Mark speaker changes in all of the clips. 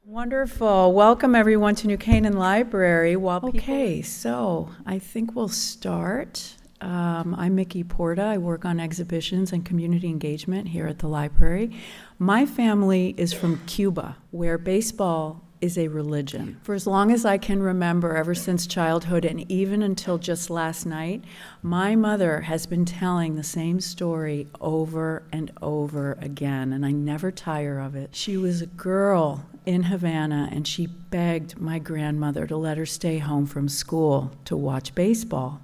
Speaker 1: Wonderful. Welcome everyone to New Canaan Library. Okay, so I think we'll start. I'm Mickey Porta. I work on exhibitions and community engagement here at the library. My family is from Cuba, where baseball is a religion. For as long as I can remember, ever since childhood and even until just last night, my mother has been telling the same story over and over again, and I never tire of it. She was a girl in Havana, and she begged my grandmother to let her stay home from school to watch baseball.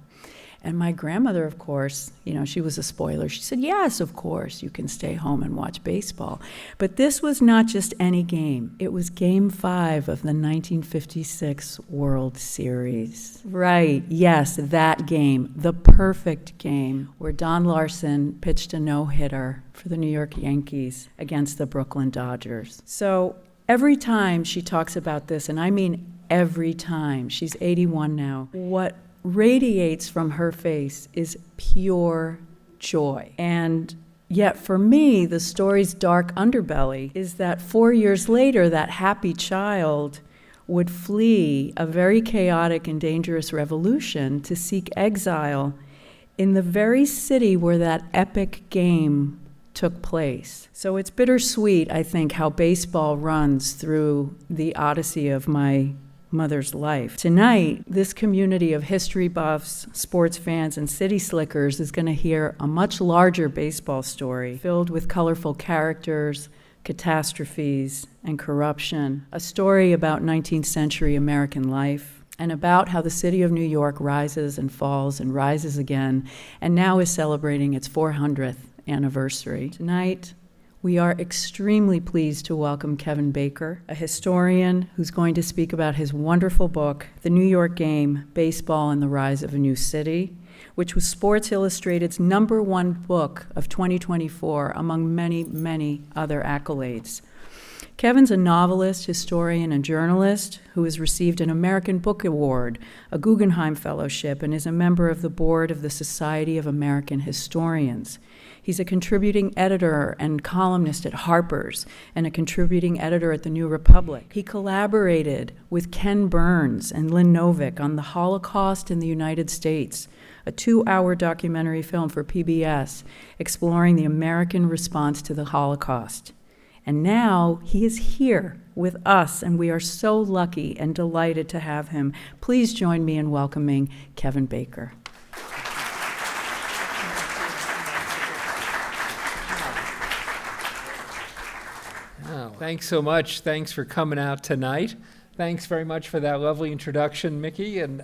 Speaker 1: And my grandmother, of course, she was a spoiler. She said, yes, of course, you can stay home and watch baseball. But this was not just any game. It was Game 5 of the 1956 World Series. Right, yes, that game, the perfect game, where Don Larson pitched a no-hitter for the New York Yankees against the Brooklyn Dodgers. So every time she talks about this, and I mean every time, she's 81 now, what radiates from her face is pure joy. And yet for me, the story's dark underbelly is that 4 years later, that happy child would flee a very chaotic and dangerous revolution to seek exile in the very city where that epic game took place. So it's bittersweet, I think, how baseball runs through the odyssey of my mother's life. Tonight, this community of history buffs, sports fans, and city slickers is going to hear a much larger baseball story filled with colorful characters, catastrophes, and corruption. A story about 19th century American life and about how the city of New York rises and falls and rises again, and now is celebrating its 400th anniversary. Tonight, we are extremely pleased to welcome Kevin Baker, a historian who's going to speak about his wonderful book, The New York Game, Baseball and the Rise of a New City, which was Sports Illustrated's #1 book of 2024, among many, many other accolades. Kevin's a novelist, historian, and journalist who has received an American Book Award, a Guggenheim Fellowship, and is a member of the board of the Society of American Historians. He's a contributing editor and columnist at Harper's and a contributing editor at the New Republic. He collaborated with Ken Burns and Lynn Novick on the Holocaust in the United States, a 2-hour documentary film for PBS exploring the American response to the Holocaust. And now he is here with us, and we are so lucky and delighted to have him. Please join me in welcoming Kevin Baker.
Speaker 2: Thanks so much. Thanks for coming out tonight. Thanks very much for that lovely introduction, Mickey, and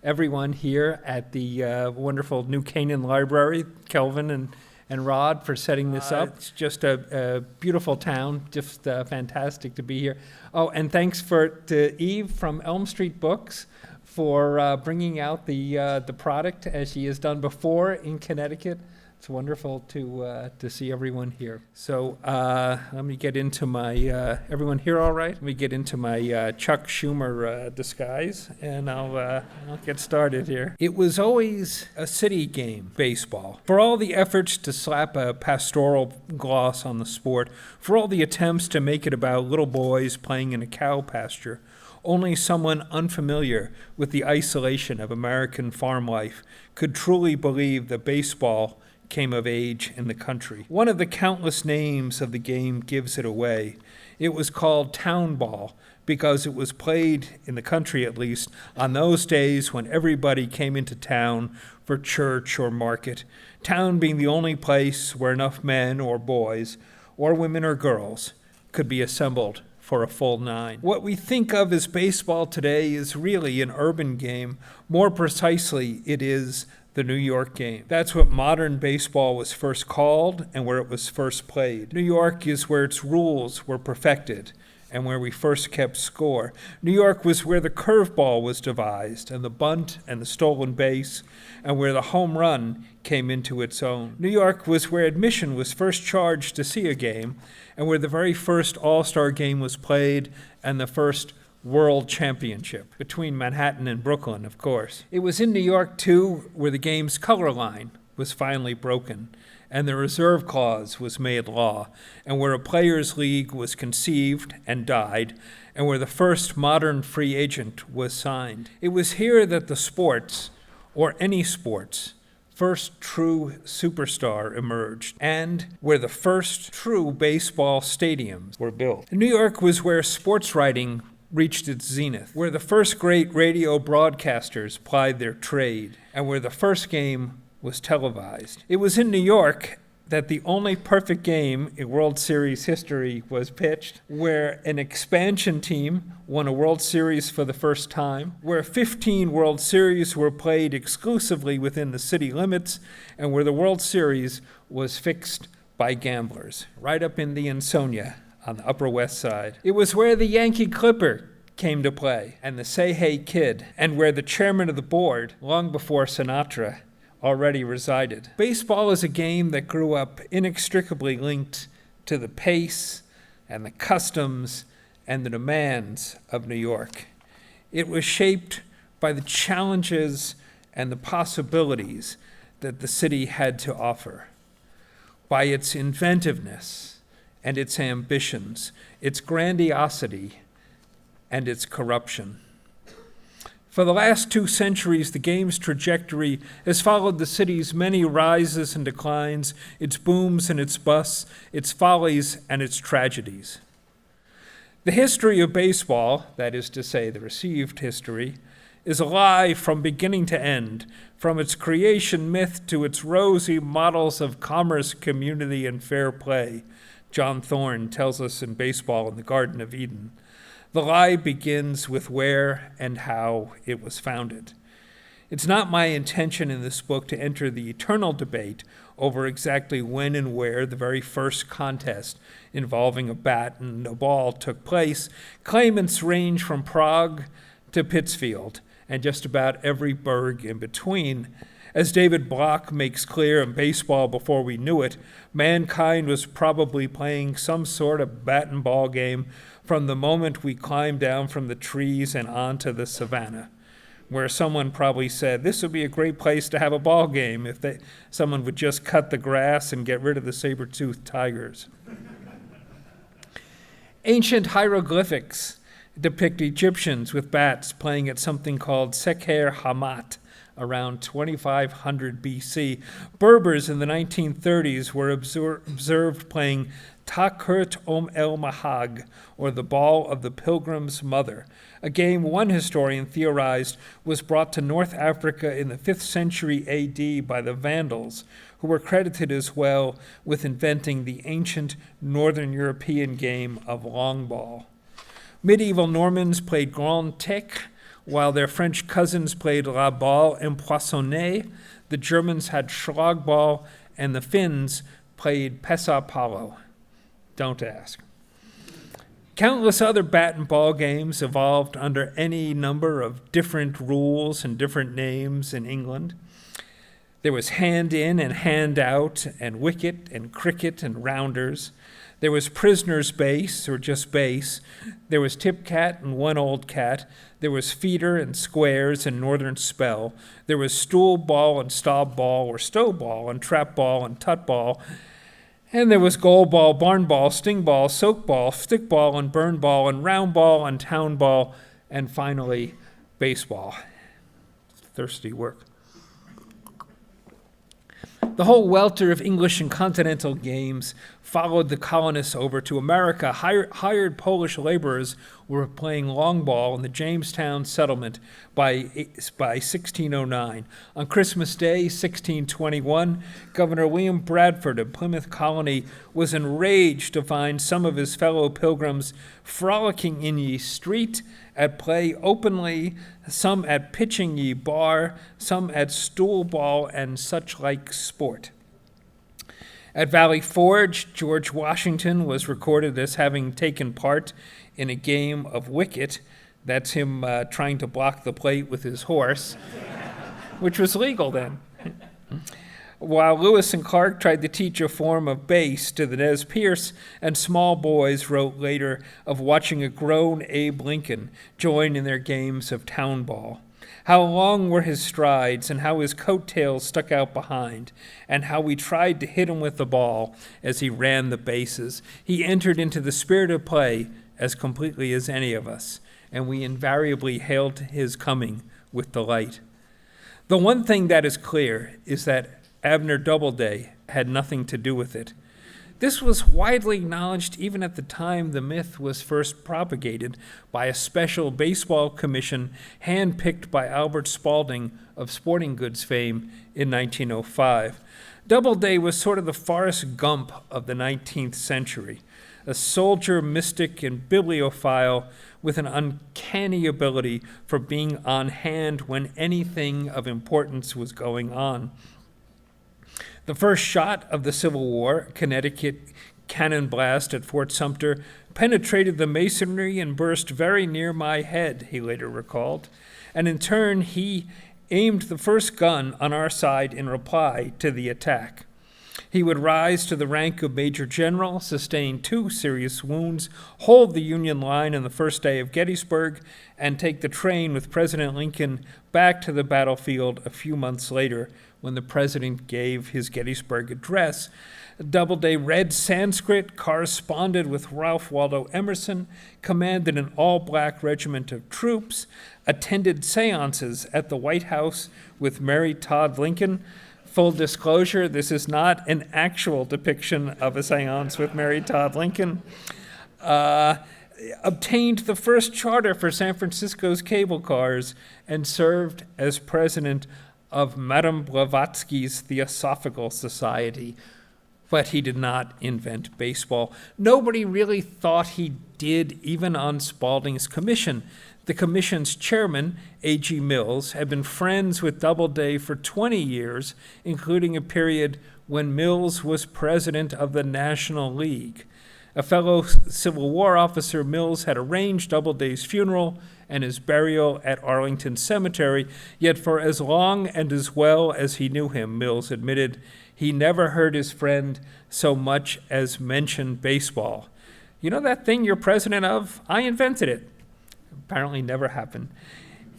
Speaker 2: everyone here at the wonderful New Canaan Library, Kelvin and Rod, for setting this up. It's just a beautiful town, just fantastic to be here. Oh, and thanks to Eve from Elm Street Books for bringing out the product as she has done before in Connecticut. It's wonderful to see everyone here. So let me get into my, everyone here all right? Let me get into my Chuck Schumer disguise, and I'll get started here. It was always a city game, baseball. For all the efforts to slap a pastoral gloss on the sport, for all the attempts to make it about little boys playing in a cow pasture, only someone unfamiliar with the isolation of American farm life could truly believe that baseball came of age in the country. One of the countless names of the game gives it away. It was called town ball because it was played, in the country at least, on those days when everybody came into town for church or market, town being the only place where enough men or boys, or women or girls, could be assembled for a full 9. What we think of as baseball today is really an urban game. More precisely, it is the New York game. That's what modern baseball was first called and where it was first played. New York is where its rules were perfected and where we first kept score. New York was where the curveball was devised and the bunt and the stolen base, and where the home run came into its own. New York was where admission was first charged to see a game, and where the very first All-Star game was played and the first World Championship, between Manhattan and Brooklyn, of course. It was in New York, too, where the game's color line was finally broken, and the reserve clause was made law, and where a players' league was conceived and died, and where the first modern free agent was signed. It was here that the sports, or any sports, first true superstar emerged, and where the first true baseball stadiums were built. New York was where sports writing reached its zenith, where the first great radio broadcasters plied their trade, and where the first game was televised. It was in New York that the only perfect game in World Series history was pitched, where an expansion team won a World Series for the first time, where 15 World Series were played exclusively within the city limits, and where the World Series was fixed by gamblers, right up in the Ansonia on the Upper West Side. It was where the Yankee Clipper came to play, and the Say Hey Kid, and where the chairman of the board, long before Sinatra, already resided. Baseball is a game that grew up inextricably linked to the pace and the customs and the demands of New York. It was shaped by the challenges and the possibilities that the city had to offer, by its inventiveness and its ambitions, its grandiosity and its corruption. For the last 2 centuries, the game's trajectory has followed the city's many rises and declines, its booms and its busts, its follies and its tragedies. The history of baseball, that is to say, the received history, is alive from beginning to end, from its creation myth to its rosy models of commerce, community, and fair play. John Thorne tells us in Baseball in the Garden of Eden. The lie begins with where and how it was founded. It's not my intention in this book to enter the eternal debate over exactly when and where the very first contest involving a bat and a ball took place. Claimants range from Prague to Pittsfield and just about every burg in between. As David Block makes clear in Baseball Before We Knew It, mankind was probably playing some sort of bat and ball game from the moment we climbed down from the trees and onto the savannah, where someone probably said, this would be a great place to have a ball game if someone would just cut the grass and get rid of the saber-toothed tigers. Ancient hieroglyphics depict Egyptians with bats playing at something called Sekher Hamat, around 2500 BC. Berbers in the 1930s were observed playing Takurt El Mahag, or the Ball of the Pilgrim's Mother, a game one historian theorized was brought to North Africa in the 5th century AD by the Vandals, who were credited as well with inventing the ancient Northern European game of long ball. Medieval Normans played Grand Tech, while their French cousins played La Balle Empoisonnée. The Germans had Schlagball, and the Finns played Pesapallo. Don't ask. Countless other bat and ball games evolved under any number of different rules and different names in England. There was hand in and hand out, and wicket and cricket and rounders. There was prisoner's base, or just base. There was tip cat and one old cat. There was feeder and squares and northern spell. There was stool ball and stob ball, or stow ball and trap ball and tut ball. And there was goal ball, barn ball, sting ball, soak ball, stick ball, and burn ball, and round ball, and town ball, and finally, baseball. Thirsty work. The whole welter of English and continental games followed the colonists over to America. Hired Polish laborers were playing long ball in the Jamestown settlement by 1609. On Christmas Day, 1621, Governor William Bradford of Plymouth Colony was enraged to find some of his fellow pilgrims frolicking in ye street, at play openly, some at pitching ye bar, some at stool ball and such like sport. At Valley Forge, George Washington was recorded as having taken part in a game of wicket. That's him trying to block the plate with his horse, which was legal then. While Lewis and Clark tried to teach a form of base to the Nez Perce, and small boys wrote later of watching a grown Abe Lincoln join in their games of town ball. How long were his strides, and how his coattails stuck out behind, and how we tried to hit him with the ball as he ran the bases. He entered into the spirit of play as completely as any of us, and we invariably hailed his coming with delight. The one thing that is clear is that Abner Doubleday had nothing to do with it. This was widely acknowledged even at the time the myth was first propagated by a special baseball commission handpicked by Albert Spalding of sporting goods fame in 1905. Doubleday was sort of the Forrest Gump of the 19th century, a soldier, mystic, and bibliophile with an uncanny ability for being on hand when anything of importance was going on. The first shot of the Civil War, Connecticut cannon blast at Fort Sumter, penetrated the masonry and burst very near my head, he later recalled. And in turn, he aimed the first gun on our side in reply to the attack. He would rise to the rank of Major General, sustain 2 serious wounds, hold the Union line on the first day of Gettysburg, and take the train with President Lincoln back to the battlefield a few months later when the president gave his Gettysburg address. Doubleday read Sanskrit, corresponded with Ralph Waldo Emerson, commanded an all-black regiment of troops, attended seances at the White House with Mary Todd Lincoln. Full disclosure, this is not an actual depiction of a seance with Mary Todd Lincoln. Obtained the first charter for San Francisco's cable cars, and served as president of Madame Blavatsky's Theosophical Society. But he did not invent baseball. Nobody really thought he did, even on Spalding's commission. The commission's chairman, A.G. Mills, had been friends with Doubleday for 20 years, including a period when Mills was president of the National League. A fellow Civil War officer, Mills had arranged Doubleday's funeral and his burial at Arlington Cemetery, yet for as long and as well as he knew him, Mills admitted, he never heard his friend so much as mention baseball. You know that thing you're president of? I invented it. Apparently never happened.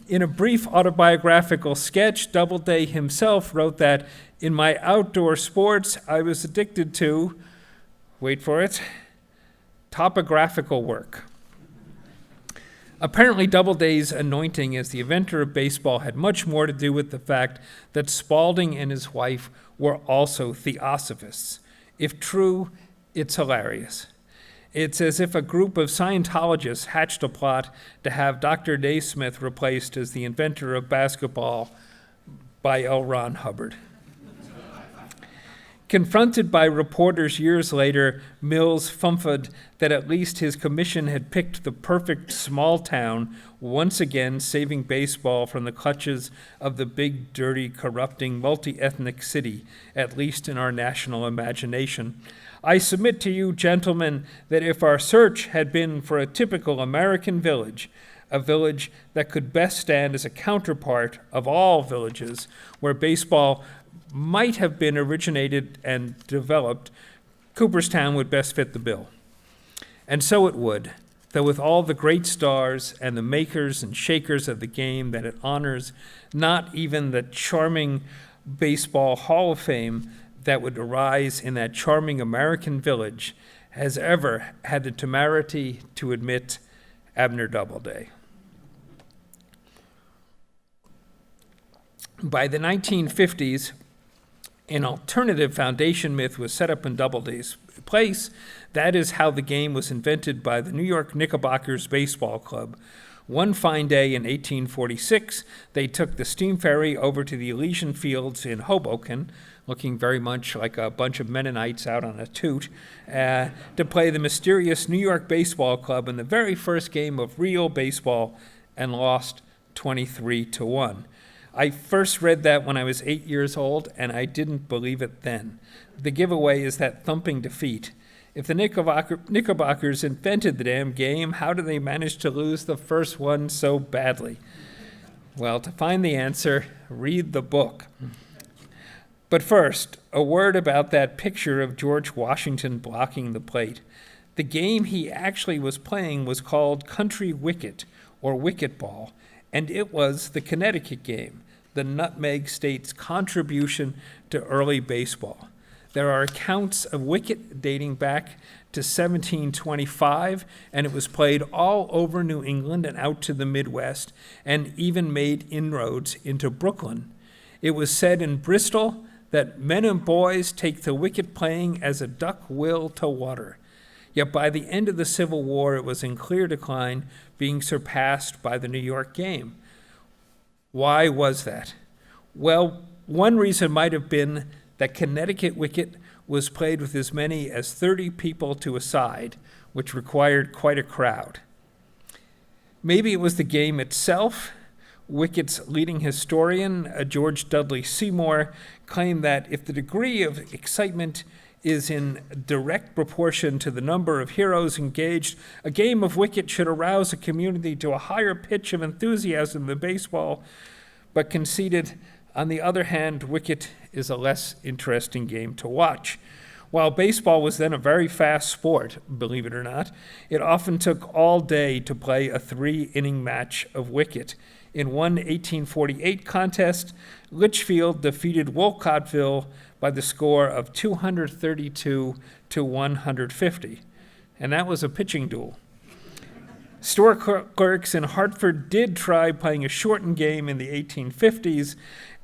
Speaker 2: In a brief autobiographical sketch, Doubleday himself wrote that, in my outdoor sports, I was addicted to, wait for it, topographical work. Apparently, Doubleday's anointing as the inventor of baseball had much more to do with the fact that Spalding and his wife were also theosophists. If true, it's hilarious. It's as if a group of Scientologists hatched a plot to have Dr. Naismith replaced as the inventor of basketball by L. Ron Hubbard. Confronted by reporters years later, Mills fumphad that at least his commission had picked the perfect small town, once again saving baseball from the clutches of the big, dirty, corrupting, multi-ethnic city, at least in our national imagination. I submit to you, gentlemen, that if our search had been for a typical American village, a village that could best stand as a counterpart of all villages where baseball might have been originated and developed, Cooperstown would best fit the bill. And so it would, though with all the great stars and the makers and shakers of the game that it honors, not even the charming Baseball Hall of Fame that would arise in that charming American village has ever had the temerity to admit Abner Doubleday. By the 1950s, an alternative foundation myth was set up in Doubleday's place. That is how the game was invented by the New York Knickerbockers Baseball Club. One fine day in 1846, they took the steam ferry over to the Elysian Fields in Hoboken, looking very much like a bunch of Mennonites out on a toot, to play the mysterious New York Baseball Club in the very first game of real baseball, and lost 23-1. I first read that when I was 8 years old, and I didn't believe it then. The giveaway is that thumping defeat. If the Knickerbockers invented the damn game, how did they manage to lose the first one so badly? Well, to find the answer, read the book. But first, a word about that picture of George Washington blocking the plate. The game he actually was playing was called country wicket, or wicket ball, and it was the Connecticut game, the Nutmeg State's contribution to early baseball. There are accounts of wicket dating back to 1725, and it was played all over New England and out to the Midwest, and even made inroads into Brooklyn. It was said in Bristol that men and boys take to wicket playing as a duck will to water. Yet by the end of the Civil War, it was in clear decline, being surpassed by the New York game. Why was that? Well, one reason might have been that Connecticut wicket was played with as many as 30 people to a side, which required quite a crowd. Maybe it was the game itself. Wicket's leading historian, George Dudley Seymour, claimed that if the degree of excitement is in direct proportion to the number of heroes engaged, a game of wicket should arouse a community to a higher pitch of enthusiasm than baseball, but conceded, on the other hand, wicket is a less interesting game to watch. While baseball was then a very fast sport, believe it or not, it often took all day to play a 3-inning match of wicket. In one 1848 contest, Litchfield defeated Wolcottville by the score of 232 to 150, and that was a pitching duel. Store clerks in Hartford did try playing a shortened game in the 1850s,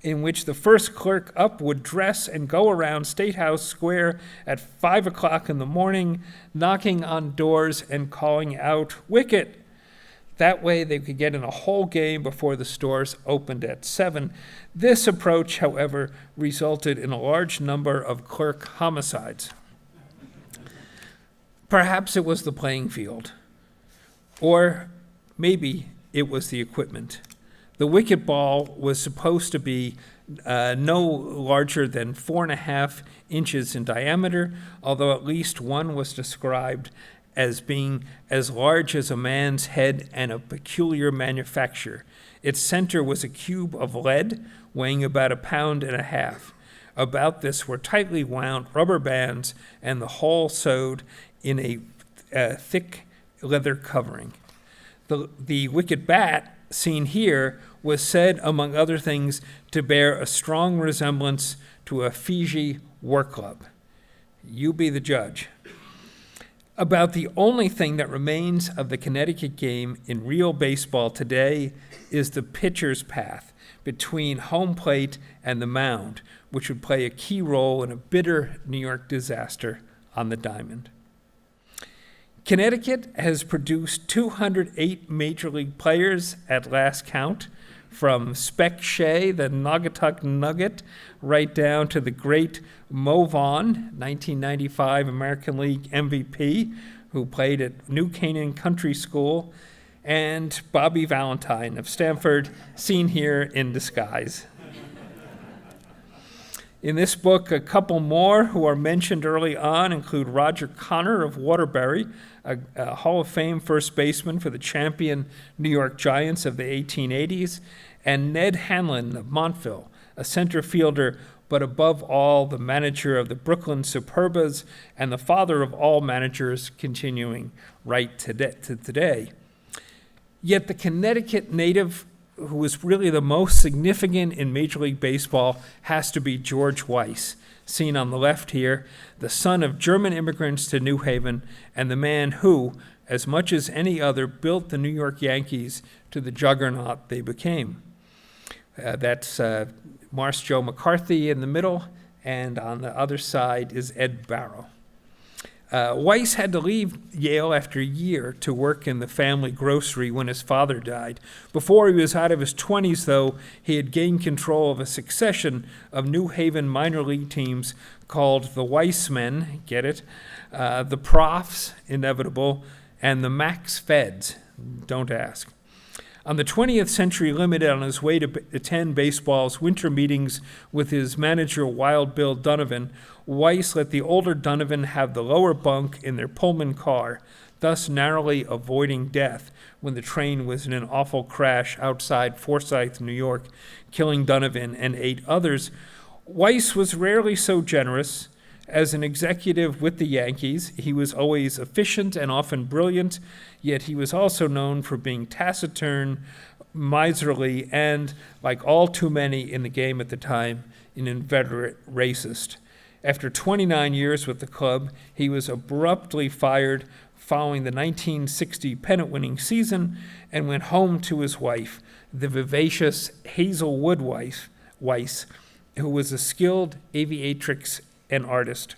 Speaker 2: in which the first clerk up would dress and go around State House Square at 5 o'clock in the morning, knocking on doors and calling out, "Wicket!" That way they could get in a whole game before the stores opened at 7. This approach, however, resulted in a large number of clerk homicides. Perhaps it was the playing field, or maybe it was the equipment. The wicket ball was supposed to be no larger than 4.5 inches in diameter, although at least one was described as being as large as a man's head and of peculiar manufacture. Its center was a cube of lead weighing about 1.5 pounds. About this were tightly wound rubber bands and the whole sewed in a thick leather covering. The wicket bat, seen here, was said, among other things, to bear a strong resemblance to a Fiji war club. You be the judge. About the only thing that remains of the Connecticut game in real baseball today is the pitcher's path between home plate and the mound, which would play a key role in a bitter New York disaster on the diamond. Connecticut has produced 208 Major League players at last count, from Spec Shea, the Naugatuck Nugget, right down to the great Mo Vaughn, 1995 American League MVP, who played at New Canaan Country School, and Bobby Valentine of Stanford, seen here in disguise. In this book, a couple more who are mentioned early on include Roger Connor of Waterbury, a Hall of Fame first baseman for the champion New York Giants of the 1880s, and Ned Hanlon of Montville, a center fielder, but above all, the manager of the Brooklyn Superbas and the father of all managers, continuing right to today. Yet the Connecticut native who was really the most significant in Major League Baseball has to be George Weiss, seen on the left here, the son of German immigrants to New Haven, and the man who, as much as any other, built the New York Yankees to the juggernaut they became. That's Marse Joe McCarthy in the middle, and on the other side is Ed Barrow. Weiss had to leave Yale after a year to work in the family grocery when his father died. Before he was out of his 20s, though, he had gained control of a succession of New Haven minor league teams called the Weissmen, get it, the Profs, inevitable, and the Max Feds, don't ask. On the 20th Century Limited, on his way to attend baseball's winter meetings with his manager, Wild Bill Donovan, Weiss let the older Donovan have the lower bunk in their Pullman car, thus narrowly avoiding death when the train was in an awful crash outside Forsyth, New York, killing Donovan and 8 others. Weiss was rarely so generous. As an executive with the Yankees, he was always efficient and often brilliant, yet he was also known for being taciturn, miserly, and, like all too many in the game at the time, an inveterate racist. After 29 years with the club, he was abruptly fired following the 1960 pennant-winning season and went home to his wife, the vivacious Hazelwood Weiss, who was a skilled aviatrix and artist.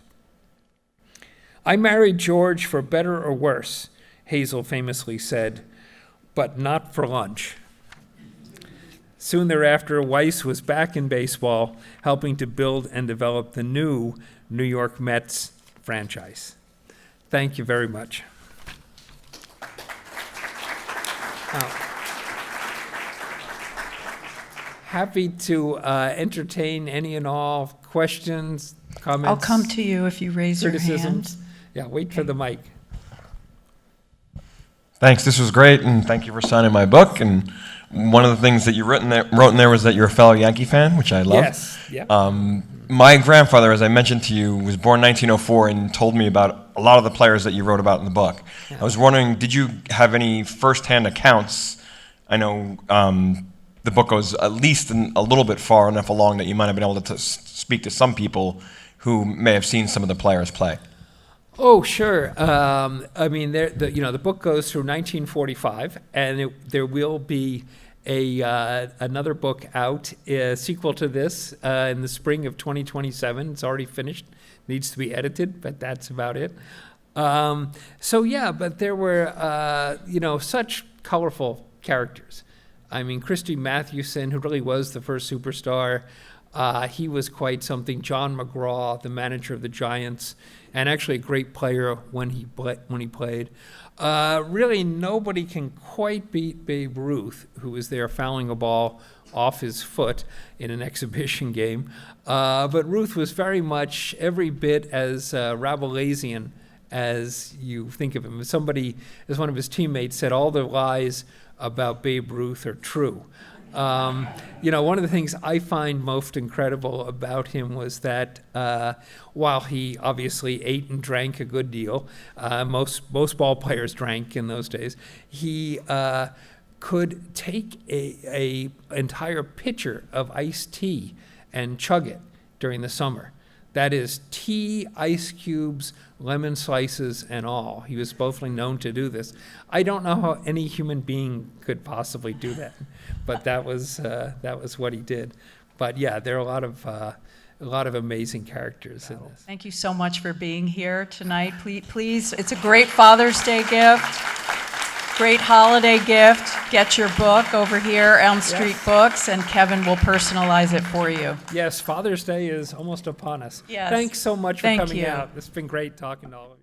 Speaker 2: "I married George for better or worse," Hazel famously said, "but not for lunch." Soon thereafter, Weiss was back in baseball, helping to build and develop the new New York Mets franchise. Thank you very much. Happy to entertain any and all questions, comments.
Speaker 1: I'll come to you if you raise your hand.
Speaker 2: Criticisms. Yeah, wait for the mic.
Speaker 3: Thanks. This was great, and thank you for signing my book. And one of the things that you wrote in there was that you're a fellow Yankee fan, which I love.
Speaker 2: Yes. Yeah.
Speaker 3: My grandfather, as I mentioned to you, was born 1904 and told me about a lot of the players that you wrote about in the book.
Speaker 2: Yeah.
Speaker 3: I was wondering, did you have any firsthand accounts? I know the book goes at least a little bit far enough along that you might have been able to speak to some people who may have seen some of the players play.
Speaker 2: Oh, sure. I mean, the book goes through 1945, and there will be another book out, a sequel to this, in the spring of 2027. It's already finished, needs to be edited, but that's about it. But there were, such colorful characters. I mean, Christy Mathewson, who really was the first superstar, he was quite something. John McGraw, the manager of the Giants, and actually a great player when he played. Really, nobody can quite beat Babe Ruth, who was there fouling a ball off his foot in an exhibition game. But Ruth was very much every bit as Rabelaisian as you think of him. As one of his teammates said, all the lies about Babe Ruth are true. One of the things I find most incredible about him was that while he obviously ate and drank a good deal, most ball players drank in those days, he could take a entire pitcher of iced tea and chug it during the summer. That is tea, ice cubes, lemon slices, and all. He was both known to do this. I don't know how any human being could possibly do that, but that was what he did. But yeah, there are a lot of amazing characters in this.
Speaker 1: Thank you so much for being here tonight. Please, it's a great Father's Day gift, great holiday gift. Get your book over here, Elm Street Books, and Kevin will personalize it for you.
Speaker 2: Yes, Father's Day is almost upon us.
Speaker 1: Yes.
Speaker 2: Thanks so much for coming
Speaker 1: you.
Speaker 2: out. It's been great talking to all of you.